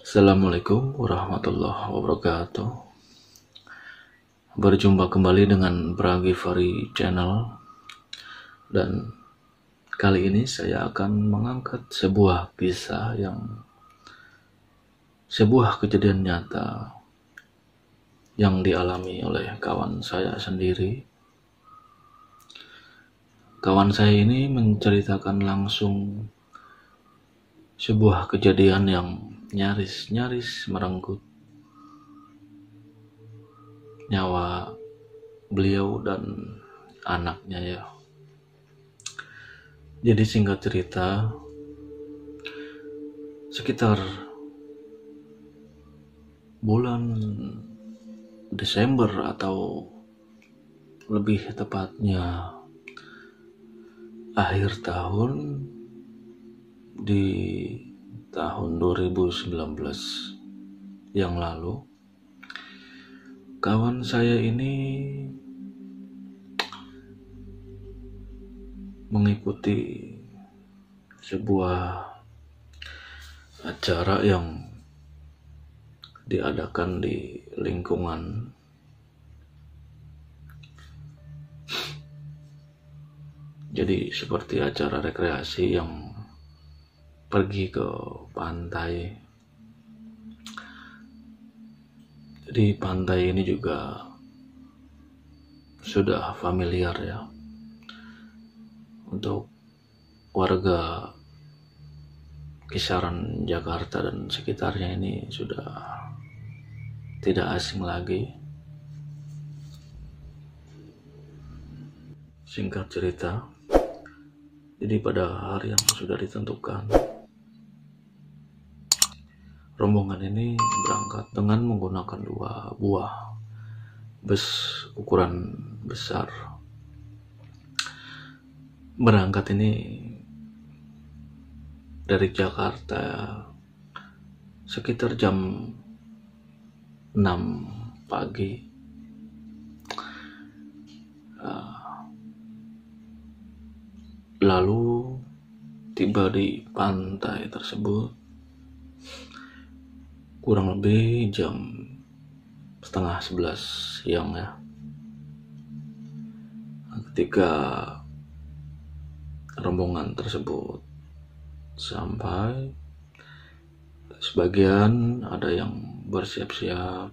Assalamualaikum warahmatullahi wabarakatuh. Berjumpa kembali dengan Bragivari Channel, dan kali ini saya akan mengangkat sebuah kisah sebuah kejadian nyata yang dialami oleh kawan saya sendiri. Kawan saya ini menceritakan langsung sebuah kejadian yang nyaris merenggut nyawa beliau dan anaknya ya. Jadi singkat cerita, sekitar bulan Desember atau lebih tepatnya akhir tahun, di tahun 2019 yang lalu, kawan saya ini mengikuti sebuah acara yang diadakan di lingkungan jadi seperti acara rekreasi yang pergi ke pantai. Jadi pantai ini juga sudah familiar ya untuk warga kisaran Jakarta dan sekitarnya, ini sudah tidak asing lagi. Singkat cerita, jadi pada hari yang sudah ditentukan, rombongan ini berangkat dengan menggunakan 2 buah bus ukuran besar. Berangkat ini dari Jakarta sekitar jam 6 pagi. Lalu tiba di pantai tersebut kurang lebih jam setengah 11 siang ya. Ketika rombongan tersebut sampai, sebagian ada yang bersiap-siap,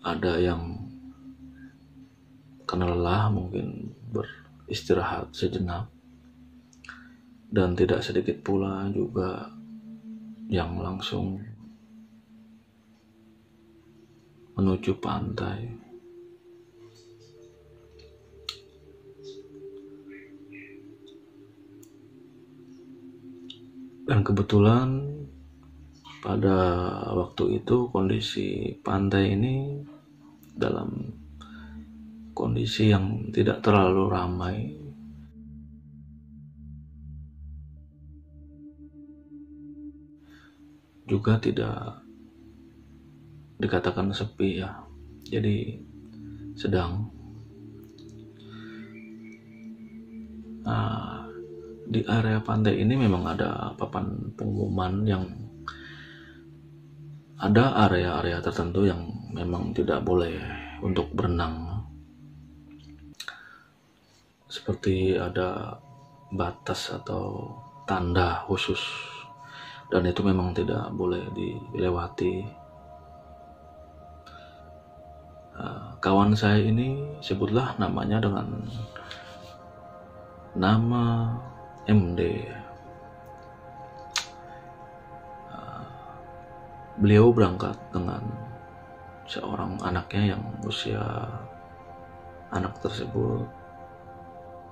ada yang karena lelah mungkin beristirahat sejenak, dan tidak sedikit pula juga yang langsung menuju pantai. Dan kebetulan pada waktu itu kondisi pantai ini dalam kondisi yang tidak terlalu ramai, juga tidak dikatakan sepi ya, jadi sedang. Di area pantai ini memang ada papan pengumuman yang ada area-area tertentu yang memang tidak boleh untuk berenang, seperti ada batas atau tanda khusus, dan itu memang tidak boleh dilewati. Kawan saya ini, sebutlah namanya dengan nama MD. Beliau berangkat dengan seorang anaknya yang usia anak tersebut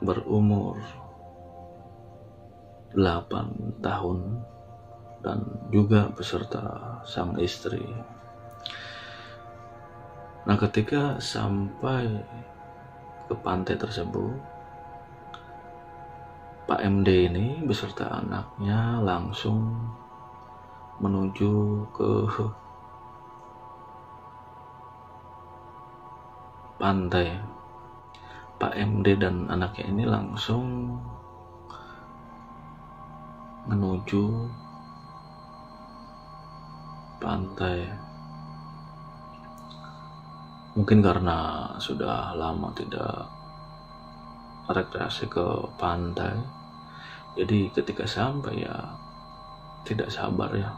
berumur 8 tahun dan juga beserta sang istri. Nah, ketika sampai ke pantai tersebut, Pak MD ini beserta anaknya langsung menuju ke pantai. Pak MD dan anaknya ini langsung menuju pantai. Mungkin karena sudah lama tidak rekreasi ke pantai, jadi ketika sampai ya tidak sabar ya.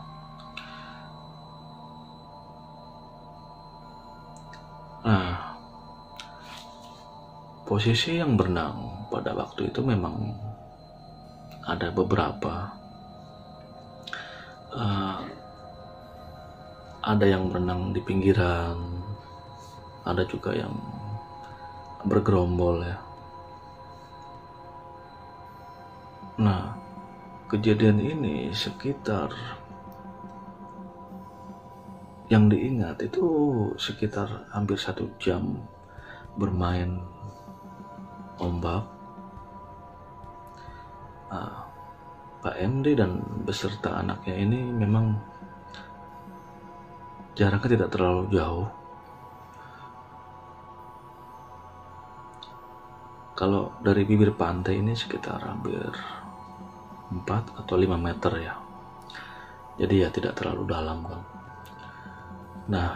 Nah, posisi yang berenang pada waktu itu memang ada beberapa. Ada yang berenang di pinggiran, ada juga yang bergerombol ya. Nah, kejadian ini sekitar, yang diingat itu sekitar hampir 1 jam bermain ombak. Pak MD dan beserta anaknya ini memang jaraknya tidak terlalu jauh. Kalau dari bibir pantai ini sekitar hampir 4 atau 5 meter ya. Jadi ya tidak terlalu dalam kan. Nah,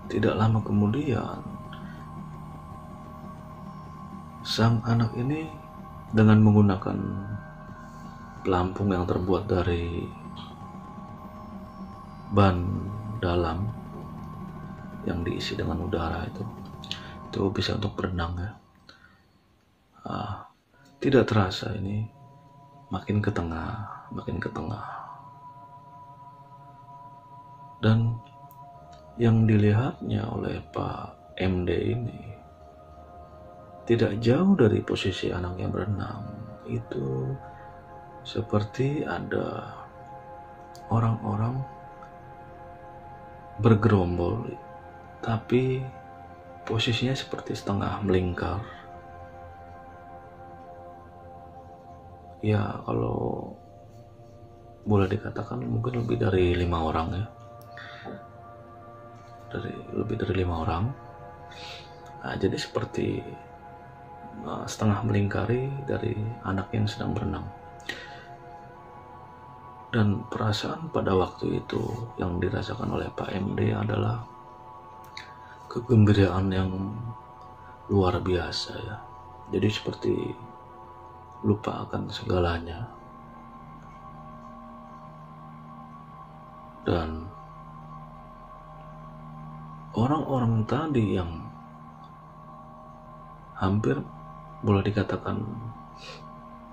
tidak lama kemudian sang anak ini dengan menggunakan pelampung yang terbuat dari ban dalam yang diisi dengan udara itu bisa untuk berenang ya. Tidak terasa ini makin ke tengah. Dan yang dilihatnya oleh Pak MD ini tidak jauh dari posisi anaknya berenang. Itu seperti ada orang-orang bergerombol, tapi posisinya seperti setengah melingkar. Ya, kalau boleh dikatakan mungkin lebih dari 5 orang ya. Lebih dari 5 orang. Nah, jadi seperti setengah melingkari dari anak yang sedang berenang. Dan perasaan pada waktu itu yang dirasakan oleh Pak MD adalah kegembiraan yang luar biasa ya. Jadi seperti lupa akan segalanya. Dan orang-orang tadi yang hampir boleh dikatakan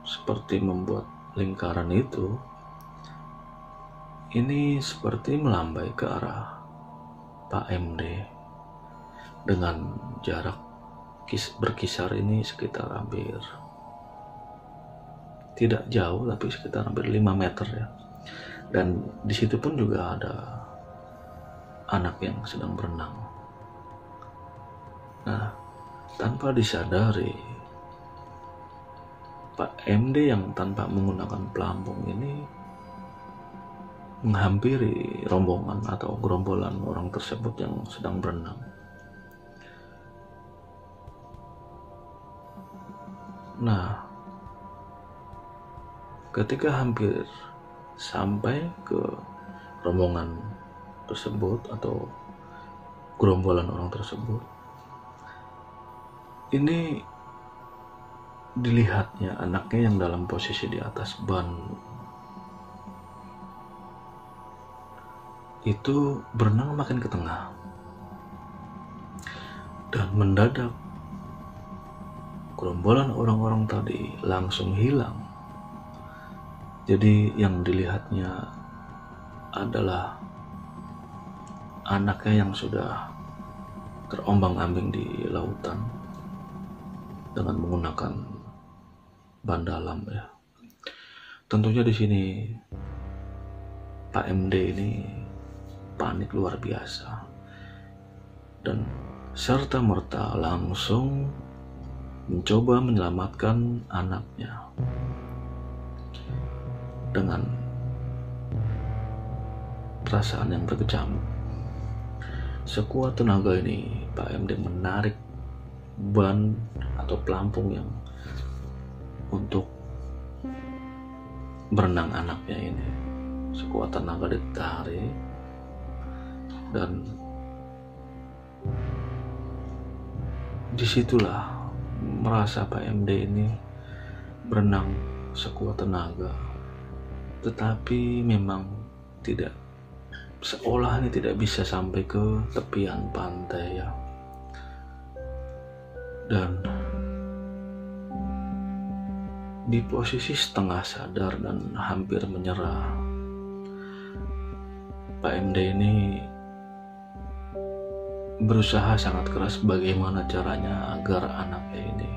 seperti membuat lingkaran itu, ini seperti melambai ke arah Pak MD dengan jarak berkisar ini sekitar hampir, tidak jauh tapi sekitar hampir 5 meter ya. Dan di situ pun juga ada anak yang sedang berenang. Nah, tanpa disadari, Pak MD yang tanpa menggunakan pelampung ini menghampiri rombongan atau gerombolan orang tersebut yang sedang berenang. Nah, ketika hampir sampai ke rombongan tersebut atau gerombolan orang tersebut, ini dilihatnya anaknya yang dalam posisi di atas ban itu berenang makin ke tengah, dan mendadak gerombolan orang-orang tadi langsung hilang. Jadi yang dilihatnya adalah anaknya yang sudah terombang-ambing di lautan dengan menggunakan ban dalam ya. Tentunya di sini Pak MD ini panik luar biasa dan serta merta langsung mencoba menyelamatkan anaknya. Dengan perasaan yang berkecamuk, sekuat tenaga ini Pak MD menarik ban atau pelampung yang untuk berenang anaknya ini sekuat tenaga ditarik, dan disitulah merasa Pak MD ini berenang sekuat tenaga, tetapi memang tidak, seolah ini tidak bisa sampai ke tepian pantai ya. Dan di posisi setengah sadar dan hampir menyerah, Pak MD ini berusaha sangat keras bagaimana caranya agar anaknya ini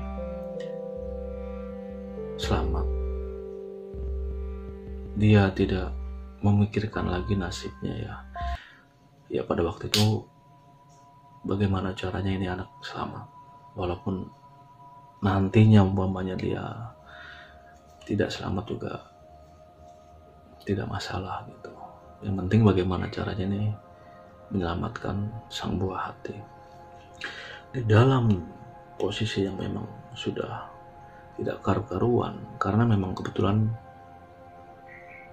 selamat. Dia tidak memikirkan lagi nasibnya ya. Ya pada waktu itu bagaimana caranya ini anak selamat, walaupun nantinya umpamanya dia tidak selamat juga tidak masalah gitu. Yang penting bagaimana caranya ini menyelamatkan sang buah hati. Di dalam posisi yang memang sudah tidak karu-karuan, karena memang kebetulan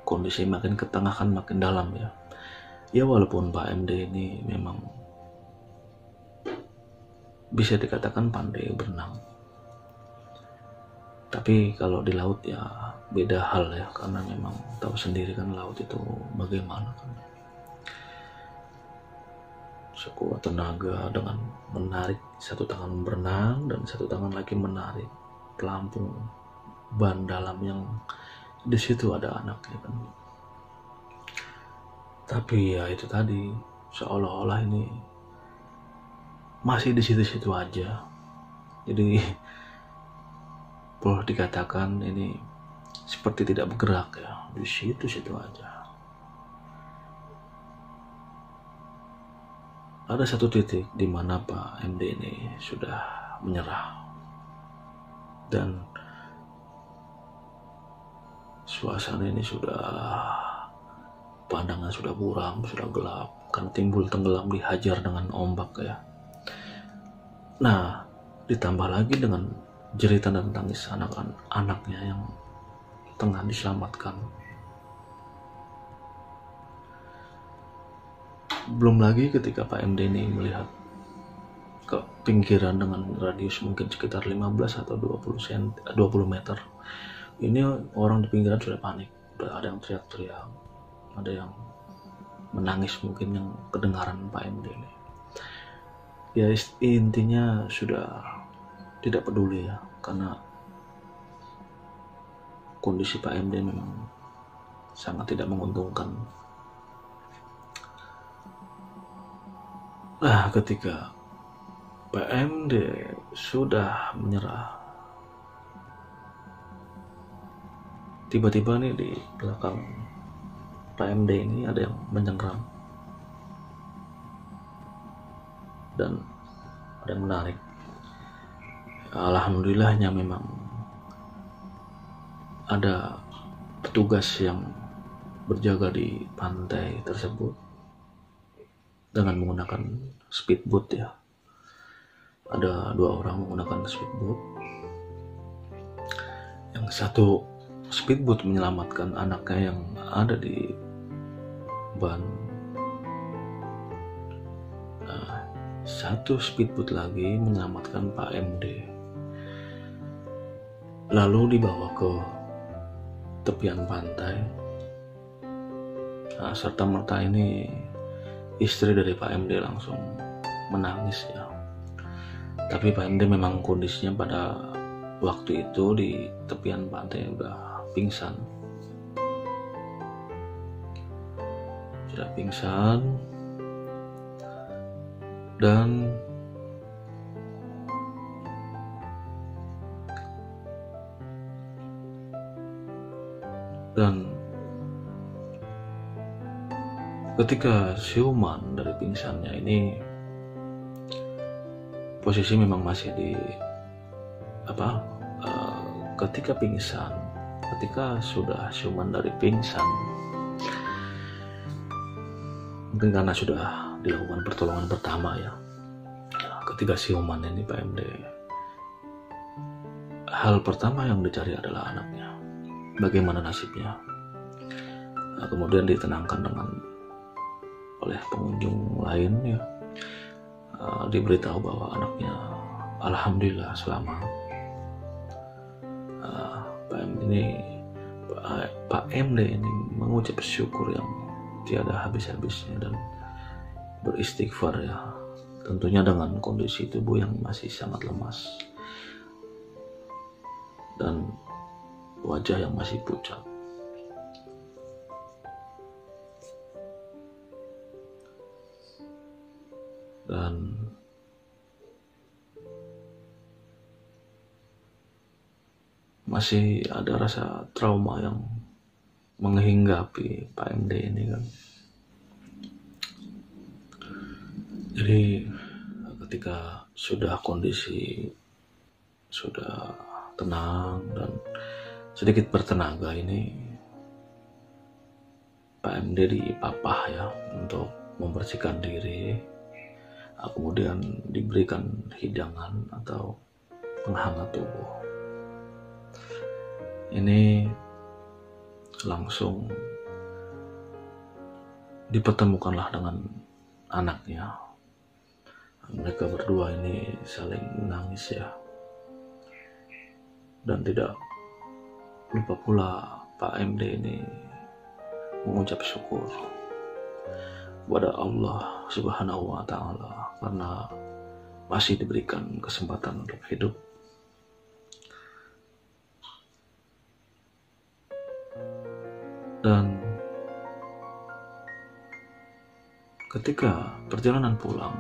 kondisi makin ke tengah kan makin dalam ya. Ya walaupun Pak MD ini memang bisa dikatakan pandai berenang, tapi kalau di laut ya beda hal ya, karena memang tahu sendiri kan laut itu bagaimana kan. Sekuat tenaga dengan menarik satu tangan berenang dan satu tangan lagi menarik pelampung ban dalam yang di situ ada anaknya kan. Tapi ya itu tadi, seolah-olah ini masih di situ-situ aja. Jadi boleh dikatakan ini seperti tidak bergerak ya, di situ-situ aja. Ada satu titik di mana Pak MD ini sudah menyerah dan suasana ini sudah, pandangan sudah buram, sudah gelap, kan timbul tenggelam dihajar dengan ombak ya. Nah, ditambah lagi dengan jeritan dan tangis anaknya yang tengah diselamatkan. Belum lagi ketika Pak MD ini melihat ke pinggiran dengan radius mungkin sekitar 15 atau 20 meter. Ini orang di pinggiran sudah panik, ada yang teriak-teriak, ada yang menangis mungkin yang kedengaran Pak MD ini. Ya intinya sudah tidak peduli ya, karena kondisi Pak MD memang sangat tidak menguntungkan. Nah, ketika Pak MD sudah menyerah, tiba-tiba nih di belakang Pak MD ini ada yang menyenggram dan ada yang menarik. Alhamdulillahnya memang ada petugas yang berjaga di pantai tersebut dengan menggunakan speedboat ya. Ada 2 orang menggunakan speedboat. Yang satu speedboat menyelamatkan anaknya yang ada di ban. Nah, satu speedboat lagi menyelamatkan Pak MD. Lalu dibawa ke tepian pantai. Nah, serta merta ini istri dari Pak MD langsung menangis ya. Tapi Pak MD memang kondisinya pada waktu itu di tepian pantai udah pingsan. Sudah pingsan dan ketika siuman dari pingsannya ini, posisi memang masih di ketika pingsan, ketika sudah siuman dari pingsan, mungkin karena sudah dilakukan pertolongan pertama ya. Ketika siuman ini Pak MD, hal pertama yang dicari adalah anaknya. Bagaimana nasibnya? kemudian ditenangkan oleh pengunjung lain ya. Diberitahu bahwa anaknya alhamdulillah selamat. Pak MD ini mengucap syukur yang tiada habis-habisnya dan beristighfar ya, tentunya dengan kondisi tubuh yang masih sangat lemas dan wajah yang masih pucat. Dan masih ada rasa trauma yang menghinggapi Pak MD ini kan. Jadi ketika kondisi sudah tenang dan sedikit bertenaga ini, Pak MD dipapah ya untuk membersihkan diri, kemudian diberikan hidangan atau penghangat tubuh. Ini langsung dipertemukanlah dengan anaknya. Mereka berdua ini saling menangis ya. Dan tidak lupa pula Pak MD ini mengucap syukur kepada Allah Subhanahu wa Ta'ala karena masih diberikan kesempatan untuk hidup. Dan ketika perjalanan pulang,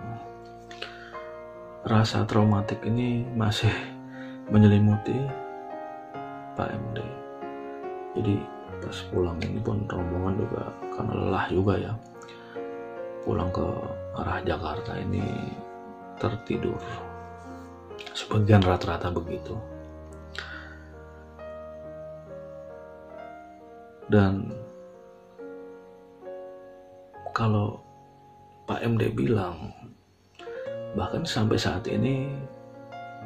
rasa traumatik ini masih menyelimuti Pak MD. Jadi pas pulang ini pun rombongan juga karena lelah juga ya, pulang ke arah Jakarta ini tertidur. Sebagian rata-rata begitu. Dan kalau Pak MD bilang bahkan sampai saat ini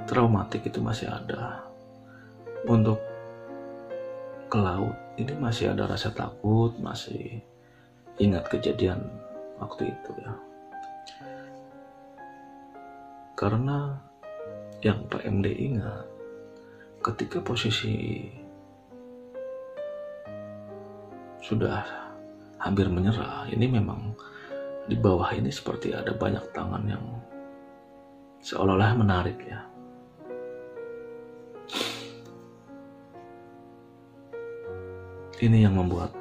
traumatik itu masih ada. Untuk ke laut ini masih ada rasa takut, masih ingat kejadian waktu itu ya. Karena yang Pak MD ingat, ketika posisi sudah hampir menyerah, ini memang di bawah ini seperti ada banyak tangan yang seolah-olah menarik ya. Ini yang membuat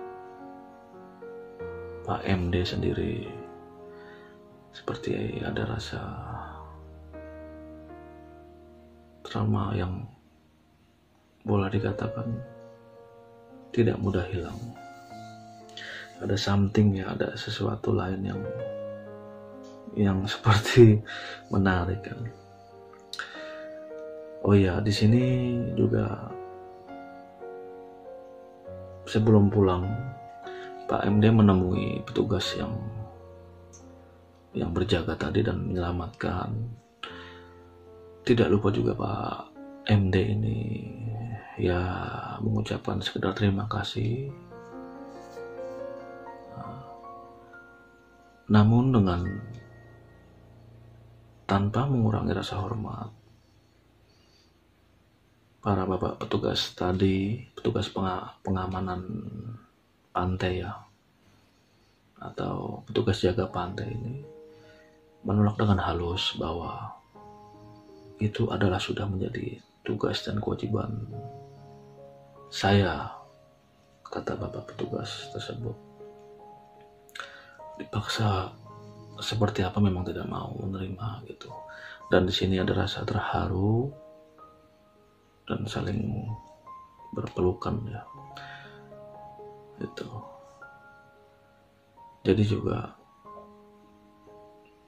Pak MD sendiri seperti ada rasa trauma yang boleh dikatakan tidak mudah hilang. Ada something ya, ada sesuatu lain yang seperti menarik kan. Oh ya, di sini juga sebelum pulang Pak MD menemui petugas yang berjaga tadi dan menyelamatkan. Tidak lupa juga Pak MD ini ya mengucapkan sekedar terima kasih. Namun dengan tanpa mengurangi rasa hormat, para bapak petugas tadi, petugas pengamanan pantai ya, atau petugas jaga pantai ini menolak dengan halus bahwa itu adalah sudah menjadi tugas dan kewajiban saya, kata bapak petugas tersebut. Dipaksa seperti apa memang tidak mau menerima gitu. Dan di sini ada rasa terharu dan saling berpelukan ya. Itu. Jadi juga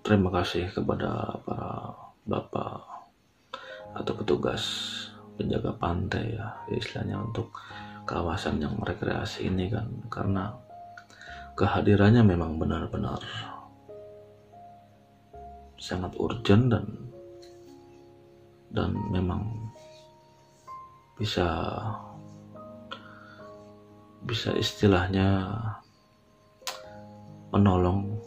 terima kasih kepada para bapak atau petugas penjaga pantai ya, istilahnya untuk kawasan yang rekreasi ini kan, karena kehadirannya memang benar-benar sangat urgent dan memang bisa istilahnya menolong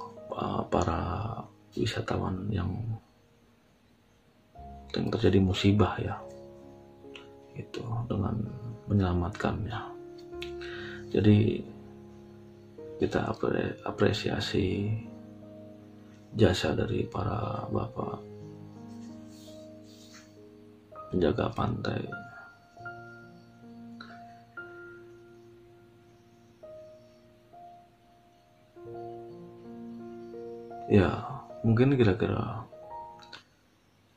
para wisatawan yang terjadi musibah ya, itu dengan menyelamatkannya. Jadi kita apresiasi jasa dari para bapak penjaga pantai. Ya, mungkin kira-kira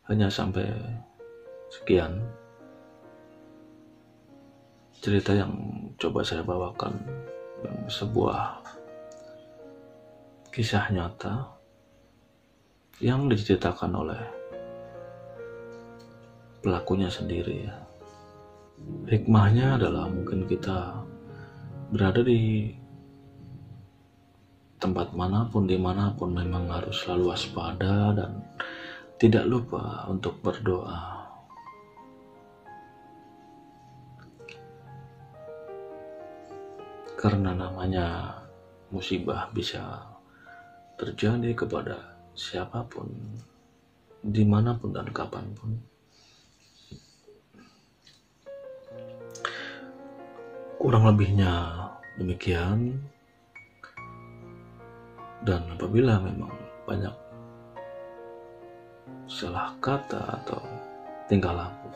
hanya sampai sekian cerita yang coba saya bawakan, yang sebuah kisah nyata yang diceritakan oleh pelakunya sendiri ya. Hikmahnya adalah mungkin kita berada di tempat manapun, dimanapun, memang harus selalu waspada dan tidak lupa untuk berdoa. Karena namanya musibah bisa terjadi kepada siapapun, dimanapun dan kapanpun. Kurang lebihnya demikian. Dan apabila memang banyak salah kata atau tingkah laku,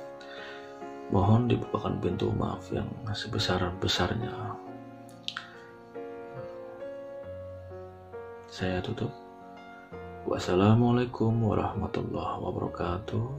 mohon dibukakan pintu maaf yang sebesar-besarnya. Saya tutup. Wassalamualaikum warahmatullahi wabarakatuh.